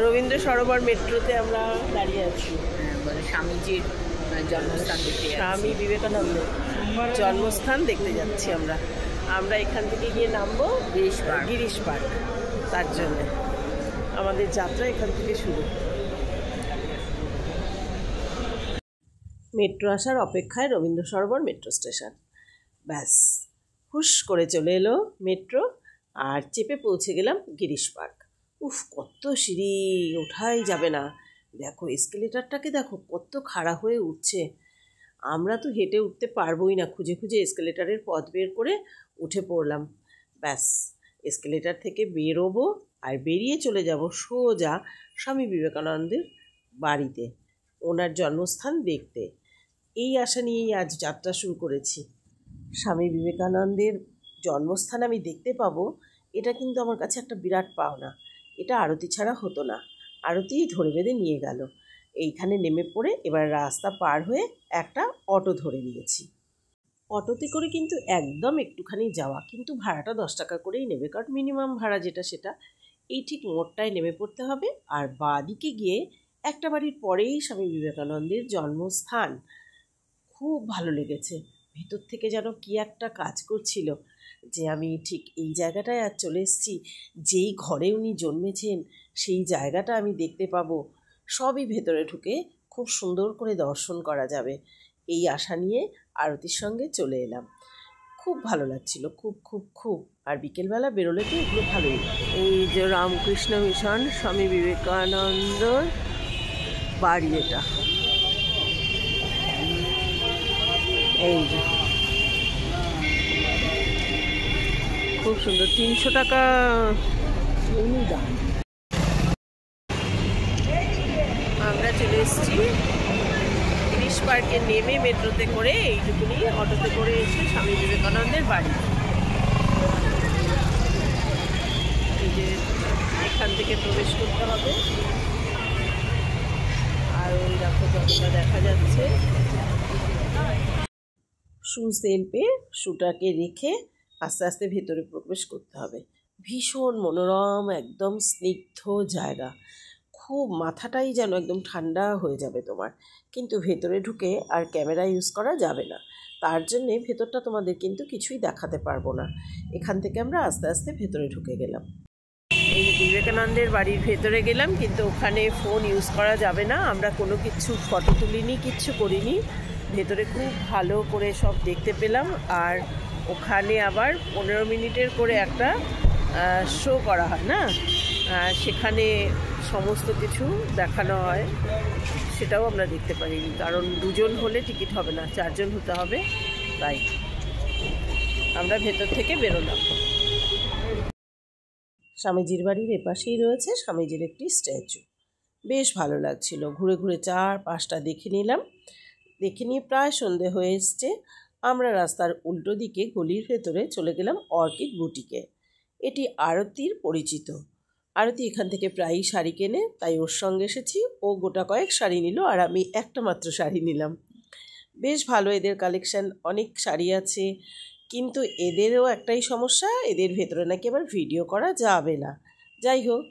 রবীন্দ্র সরোবর মেট্রোতে আমরা দাঁড়িয়ে আছি। স্বামীজির জন্মস্থান দেখতে, স্বামী বিবেকানন্দের জন্মস্থান দেখতে যাচ্ছি আমরা। আমরা এখান থেকে গিয়ে নামবো গিরিশ পার্ক। তার জন্যে আমাদের যাত্রা এখান থেকে শুরু। মেট্রো আসার অপেক্ষায় রবীন্দ্র সরোবর মেট্রো স্টেশন। ব্যাস হুশ করে চলে এলো মেট্রো, আর চেপে পৌঁছে গেলাম গিরিশ পার্ক। উফ, কত সিঁড়ি, ওঠাই যাবে না। দেখো এসকেলেটারটাকে দেখো কত খাড়া হয়ে উঠছে। আমরা তো হেঁটে উঠতে পারবোই না, খুঁজে খুঁজে এসকেলেটারের পথ বের করে উঠে পড়লাম। ব্যাস এসকেলেটার থেকে বেরোবো আর বেরিয়ে চলে যাব সোজা স্বামী বিবেকানন্দের বাড়িতে, ওনার জন্মস্থান দেখতে। এই আশা নিয়েই আজ যাত্রা শুরু করেছি। স্বামী বিবেকানন্দের জন্মস্থান আমি দেখতে পাবো, এটা কিন্তু আমার কাছে একটা বিরাট পাওনা। এটা আরতি ছাড়া হতো না। আরতিই ধরে বেঁধে নিয়ে গেল। এইখানে নেমে পড়ে এবার রাস্তা পার হয়ে একটা অটো ধরে নিয়েছি। অটোতে করে কিন্তু একদম একটুখানি যাওয়া, কিন্তু ভাড়াটা 10 টাকা করেই নেবে, কারণ মিনিমাম ভাড়া যেটা সেটা। এই ঠিক মোড়টায় নেমে পড়তে হবে, আর বাঁদিকে গিয়ে একটা বাড়ির পরেই স্বামী বিবেকানন্দের জন্মস্থান। খুব ভালো লেগেছে, ভেতর থেকে যেন কি একটা কাজ করছিল যে আমি ঠিক এই জায়গাটায় আজ চলে এসেছি, যেই ঘরে উনি জন্মেছেন সেই জায়গাটা আমি দেখতে পাবো। সবই ভেতরে ঢুকে খুব সুন্দর করে দর্শন করা যাবে, এই আশা নিয়ে আরতির সঙ্গে চলে এলাম। খুব ভালো লাগছিল, খুব খুব খুব। আর বিকেলবেলা বেরোলে তো এগুলো ভালোই। এই যে রামকৃষ্ণ মিশন স্বামী বিবেকানন্দর বাড়ি, এটা এই যে খুব সুন্দর, 300 টাকা দাম। আমরা চলে এসেছি গিরিশ পার্কে, নেমে মেট্রোতে করে এইটুকুনি অটোতে করে এসে স্বামী বিবেকানন্দের বাড়ি। এই যে এখান থেকে প্রবেশ করতে হবে, আর ওই দেখো যতটা দেখা যাচ্ছে শু সেল পেয়ে শুটাকে রেখে আস্তে আস্তে ভেতরে প্রবেশ করতে হবে। ভীষণ মনোরম, একদম স্নিগ্ধ জায়গা, খুব মাথাটাই যেন একদম ঠান্ডা হয়ে যাবে তোমার। কিন্তু ভেতরে ঢুকে আর ক্যামেরা ইউজ করা যাবে না, তার জন্যে ভেতরটা তোমাদের কিন্তু কিছুই দেখাতে পারবো না। এখান থেকে আমরা আস্তে আস্তে ভেতরে ঢুকে গেলাম। এই বিবেকানন্দের বাড়ির ভেতরে গেলাম, কিন্তু ওখানে ফোন ইউজ করা যাবে না। আমরা কোনো কিছু ফটো তুলিনি, কিচ্ছু করিনি। ভেতরে খুব ভালো করে সব দেখতে পেলাম। আর ওখানে আবার 15 মিনিটের করে একটা শো করা হয় না, সেখানে সমস্ত কিছু দেখানো হয়, সেটাও আমরা দেখতে পারিনি, কারণ 2 জন হলে টিকিট হবে না, 4 জন হতে হবে। তাই আমরা ভেতর থেকে বেরোলাম। স্বামীজির বাড়ির এপাশেই রয়েছে স্বামীজির একটি স্ট্যাচু। বেশ ভালো লাগছিল, ঘুরে ঘুরে 4-5টা দেখে নিলাম। দেখে নিয়ে প্রায় সন্ধে হয়ে এসছে। আমরা রাস্তার উল্টো দিকে গলির ভেতরে চলে গেলাম অর্কিড বুটিকে। এটি আরতির পরিচিত। আরতি এখান থেকে প্রায়ই শাড়ি কেনে, তাই ওর সঙ্গে এসেছি। ও গোটা কয়েক শাড়ি নিল, আর আমি একটা মাত্র শাড়ি নিলাম। বেশ ভালো এদের কালেকশান, অনেক শাড়ি আছে, কিন্তু এদেরও একটাই সমস্যা, এদের ভেতরে নাকি আবার ভিডিও করা যাবে না। যাই হোক,